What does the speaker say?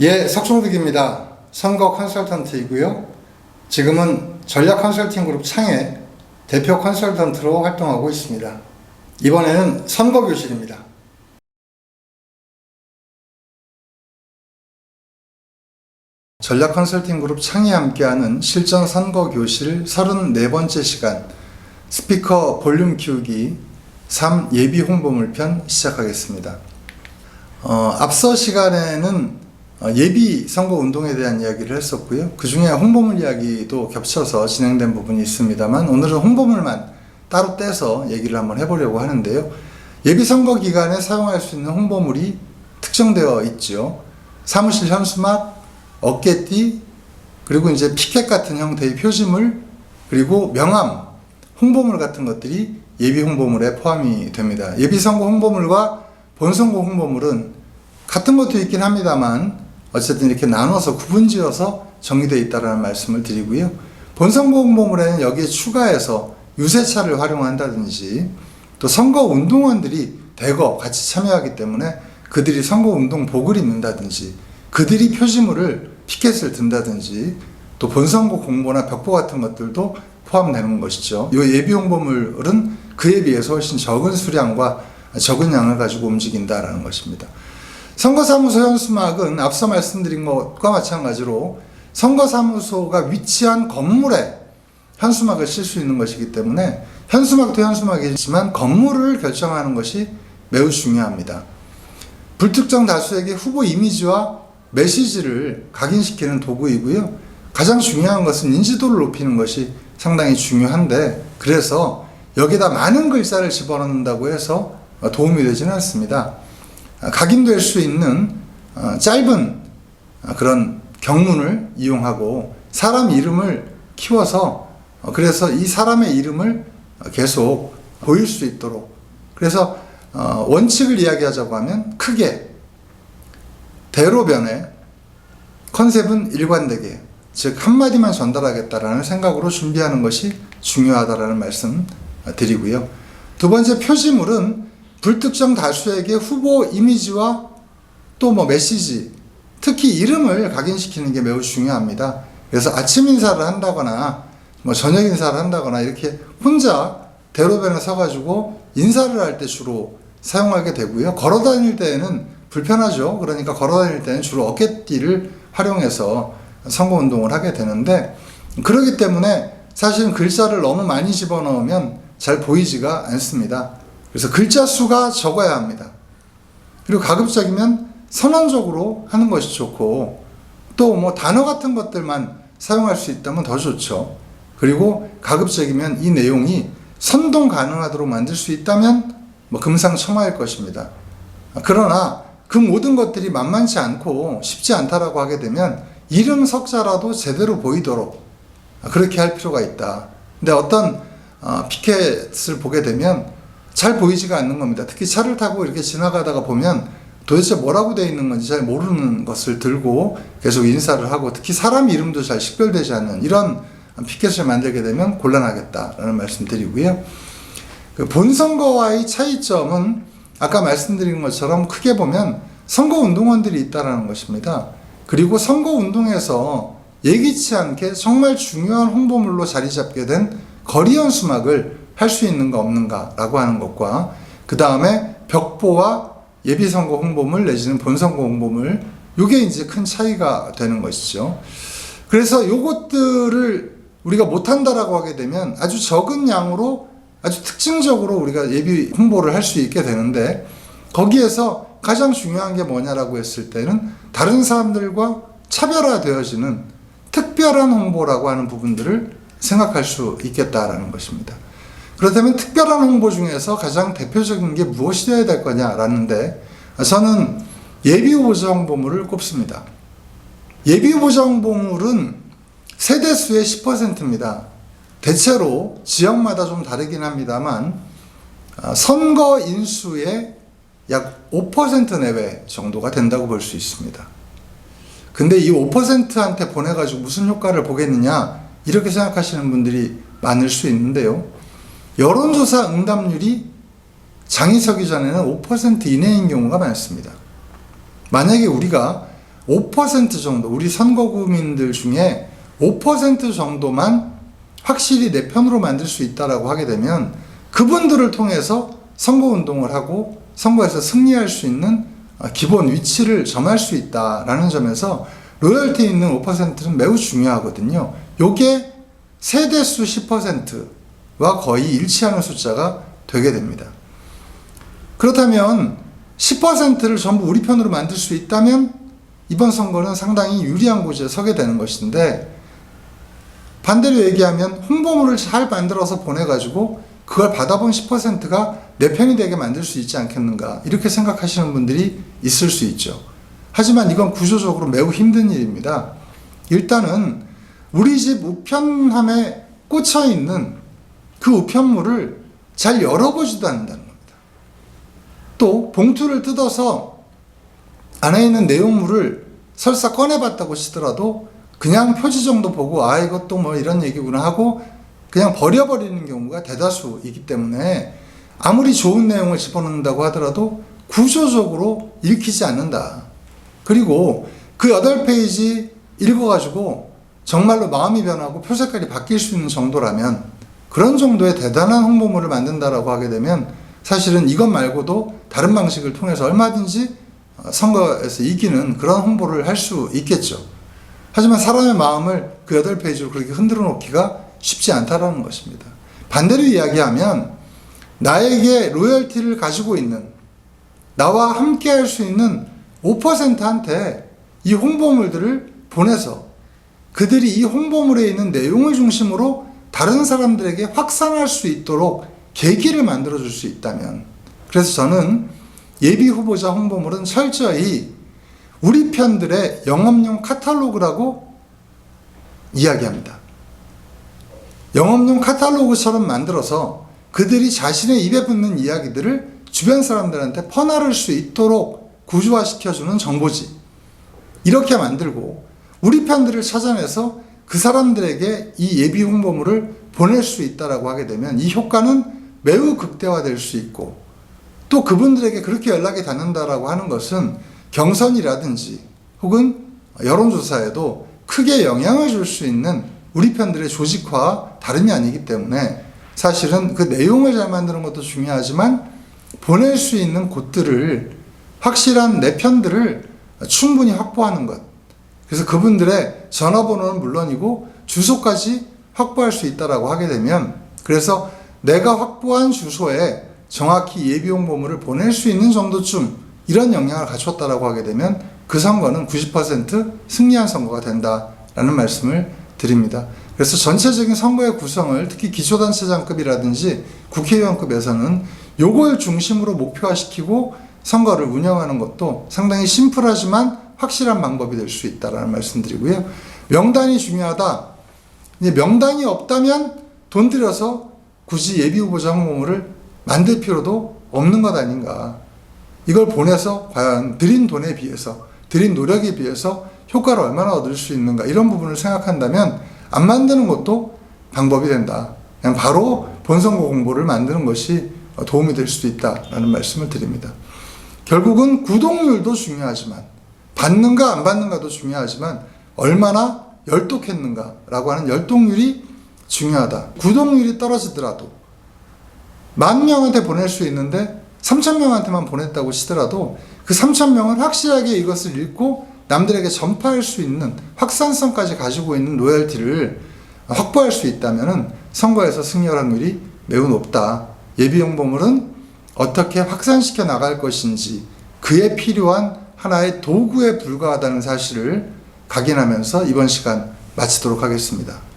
예, 석종득입니다. 선거 컨설턴트이고요. 지금은 전략 컨설팅 그룹 창의 대표 컨설턴트로 활동하고 있습니다. 이번에는 선거교실입니다. 전략 컨설팅 그룹 창이 함께하는 실전 선거교실 34번째 시간 스피커 볼륨 키우기 3 예비 홍보물편 시작하겠습니다. 앞서 시간에는 예비 선거 운동에 대한 이야기를 했었고요. 그 중에 홍보물 이야기도 겹쳐서 진행된 부분이 있습니다만 오늘은 홍보물만 따로 떼서 얘기를 한번 해보려고 하는데요. 예비 선거 기간에 사용할 수 있는 홍보물이 특정되어 있죠. 사무실 현수막, 어깨띠, 그리고 이제 피켓 같은 형태의 표지물, 그리고 명함, 홍보물 같은 것들이 예비 홍보물에 포함이 됩니다. 예비 선거 홍보물과 본선거 홍보물은 같은 것도 있긴 합니다만 어쨌든 이렇게 나눠서 구분지어서 정리되어 있다는 말씀을 드리고요. 본선거 홍보물에는 여기에 추가해서 유세차를 활용한다든지 또 선거 운동원들이 대거 같이 참여하기 때문에 그들이 선거 운동복을 입는다든지 그들이 표지물을 피켓을 든다든지 또 본선거 공보나 벽보 같은 것들도 포함되는 것이죠. 이 예비 홍보물은 그에 비해서 훨씬 적은 수량과 적은 양을 가지고 움직인다라는 것입니다. 선거사무소 현수막은 앞서 말씀드린 것과 마찬가지로 선거사무소가 위치한 건물에 현수막을 칠 수 있는 것이기 때문에 현수막도 현수막이지만 건물을 결정하는 것이 매우 중요합니다. 불특정 다수에게 후보 이미지와 메시지를 각인시키는 도구이고요. 가장 중요한 것은 인지도를 높이는 것이 상당히 중요한데 그래서 여기다 많은 글자를 집어넣는다고 해서 도움이 되지는 않습니다. 각인될 수 있는 짧은 그런 경문을 이용하고 사람 이름을 키워서 그래서 이 사람의 이름을 계속 보일 수 있도록 그래서 원칙을 이야기하자고 하면 크게 대로변에 컨셉은 일관되게 즉 한마디만 전달하겠다라는 생각으로 준비하는 것이 중요하다라는 말씀 드리고요. 두 번째 표지물은 불특정 다수에게 후보 이미지와 또 메시지, 특히 이름을 각인시키는 게 매우 중요합니다. 그래서 아침 인사를 한다거나 저녁 인사를 한다거나 이렇게 혼자 대로변에 서가지고 인사를 할 때 주로 사용하게 되고요. 걸어 다닐 때에는 불편하죠. 그러니까 걸어 다닐 때는 주로 어깨띠를 활용해서 선거운동을 하게 되는데 그렇기 때문에 사실은 글자를 너무 많이 집어넣으면 잘 보이지가 않습니다. 그래서 글자 수가 적어야 합니다. 그리고 가급적이면 선언적으로 하는 것이 좋고 또 단어 같은 것들만 사용할 수 있다면 더 좋죠. 그리고 가급적이면 이 내용이 선동 가능하도록 만들 수 있다면 금상첨화일 것입니다. 그러나 그 모든 것들이 만만치 않고 쉽지 않다라고 하게 되면 이름 석자라도 제대로 보이도록 그렇게 할 필요가 있다. 근데 어떤 피켓을 보게 되면 잘 보이지가 않는 겁니다. 특히 차를 타고 이렇게 지나가다가 보면 도대체 뭐라고 되어 있는 건지 잘 모르는 것을 들고 계속 인사를 하고 특히 사람 이름도 잘 식별되지 않는 이런 피켓을 만들게 되면 곤란하겠다라는 말씀 드리고요. 본선거와의 차이점은 아까 말씀드린 것처럼 크게 보면 선거운동원들이 있다는 것입니다. 그리고 선거운동에서 예기치 않게 정말 중요한 홍보물로 자리 잡게 된 거리 현수막을 할 수 있는가 없는가 라고 하는 것과 그 다음에 벽보와 예비선거 홍보물 내지는 본선거 홍보물 요게 이제 큰 차이가 되는 것이죠. 그래서 요것들을 우리가 못한다라고 하게 되면 아주 적은 양으로 아주 특징적으로 우리가 예비 홍보를 할 수 있게 되는데 거기에서 가장 중요한 게 뭐냐라고 했을 때는 다른 사람들과 차별화되어지는 특별한 홍보라고 하는 부분들을 생각할 수 있겠다라는 것입니다. 그렇다면 특별한 홍보 중에서 가장 대표적인 게 무엇이 되어야 될 거냐라는데 저는 예비후보자 홍보물을 꼽습니다. 예비후보자 홍보물은 세대수의 10%입니다. 대체로 지역마다 좀 다르긴 합니다만 선거 인수의 약 5% 내외 정도가 된다고 볼 수 있습니다. 근데 이 5%한테 보내가지고 무슨 효과를 보겠느냐 이렇게 생각하시는 분들이 많을 수 있는데요. 여론조사 응답률이 장이 서기 전에는 5% 이내인 경우가 많습니다. 만약에 우리가 5% 정도, 우리 선거구민들 중에 5% 정도만 확실히 내 편으로 만들 수 있다라고 하게 되면 그분들을 통해서 선거운동을 하고 선거에서 승리할 수 있는 기본 위치를 점할 수 있다라는 점에서 로열티 있는 5%는 매우 중요하거든요. 요게 세대수 10%와 거의 일치하는 숫자가 되게 됩니다. 그렇다면 10%를 전부 우리 편으로 만들 수 있다면 이번 선거는 상당히 유리한 곳에 서게 되는 것인데, 반대로 얘기하면 홍보물을 잘 만들어서 보내가지고 그걸 받아본 10%가 내 편이 되게 만들 수 있지 않겠는가, 이렇게 생각하시는 분들이 있을 수 있죠. 하지만 이건 구조적으로 매우 힘든 일입니다. 일단은 우리 집 우편함에 꽂혀 있는 그 우편물을 잘 열어보지도 않는다는 겁니다. 또 봉투를 뜯어서 안에 있는 내용물을 설사 꺼내봤다고 치더라도 그냥 표지 정도 보고 아 이것도 뭐 이런 얘기구나 하고 그냥 버려버리는 경우가 대다수이기 때문에 아무리 좋은 내용을 집어넣는다고 하더라도 구조적으로 읽히지 않는다. 그리고 그 8페이지 읽어가지고 정말로 마음이 변하고 표 색깔이 바뀔 수 있는 정도라면, 그런 정도의 대단한 홍보물을 만든다라고 하게 되면 사실은 이것 말고도 다른 방식을 통해서 얼마든지 선거에서 이기는 그런 홍보를 할 수 있겠죠. 하지만 사람의 마음을 그 8페이지로 그렇게 흔들어 놓기가 쉽지 않다라는 것입니다. 반대로 이야기하면 나에게 로열티를 가지고 있는, 나와 함께 할 수 있는 5%한테 이 홍보물들을 보내서 그들이 이 홍보물에 있는 내용을 중심으로 다른 사람들에게 확산할 수 있도록 계기를 만들어줄 수 있다면, 그래서 저는 예비 후보자 홍보물은 철저히 우리 편들의 영업용 카탈로그라고 이야기합니다. 영업용 카탈로그처럼 만들어서 그들이 자신의 입에 붙는 이야기들을 주변 사람들한테 퍼나를 수 있도록 구조화시켜주는 정보지. 이렇게 만들고 우리 편들을 찾아내서 그 사람들에게 이 예비 홍보물을 보낼 수 있다라고 하게 되면 이 효과는 매우 극대화될 수 있고, 또 그분들에게 그렇게 연락이 닿는다라고 하는 것은 경선이라든지 혹은 여론조사에도 크게 영향을 줄 수 있는 우리 편들의 조직화와 다름이 아니기 때문에 사실은 그 내용을 잘 만드는 것도 중요하지만 보낼 수 있는 곳들을, 확실한 내 편들을 충분히 확보하는 것, 그래서 그분들의 전화번호는 물론이고 주소까지 확보할 수 있다라고 하게 되면, 그래서 내가 확보한 주소에 정확히 예비 홍보물을 보낼 수 있는 정도쯤 이런 영향을 갖췄다라고 하게 되면 그 선거는 90% 승리한 선거가 된다라는 말씀을 드립니다. 그래서 전체적인 선거의 구성을 특히 기초단체장급이라든지 국회의원급에서는 요걸 중심으로 목표화시키고 선거를 운영하는 것도 상당히 심플하지만 확실한 방법이 될 수 있다라는 말씀드리고요. 명단이 중요하다. 명단이 없다면 돈 들여서 굳이 예비후보자 홍보물을 만들 필요도 없는 것 아닌가. 이걸 보내서 과연 들인 돈에 비해서, 들인 노력에 비해서 효과를 얼마나 얻을 수 있는가, 이런 부분을 생각한다면 안 만드는 것도 방법이 된다. 그냥 바로 본선거 공보를 만드는 것이 도움이 될 수도 있다라는 말씀을 드립니다. 결국은 구독률도 중요하지만, 받는가 안 받는가도 중요하지만 얼마나 열독했는가라고 하는 열독률이 중요하다. 구독률이 떨어지더라도 10,000명한테 보낼 수 있는데 3,000명한테만 보냈다고 치더라도 그 3,000명은 확실하게 이것을 읽고 남들에게 전파할 수 있는 확산성까지 가지고 있는 로열티를 확보할 수 있다면 선거에서 승리할 확률이 매우 높다. 예비 홍보물은 어떻게 확산시켜 나갈 것인지 그에 필요한 하나의 도구에 불과하다는 사실을 각인하면서 이번 시간 마치도록 하겠습니다.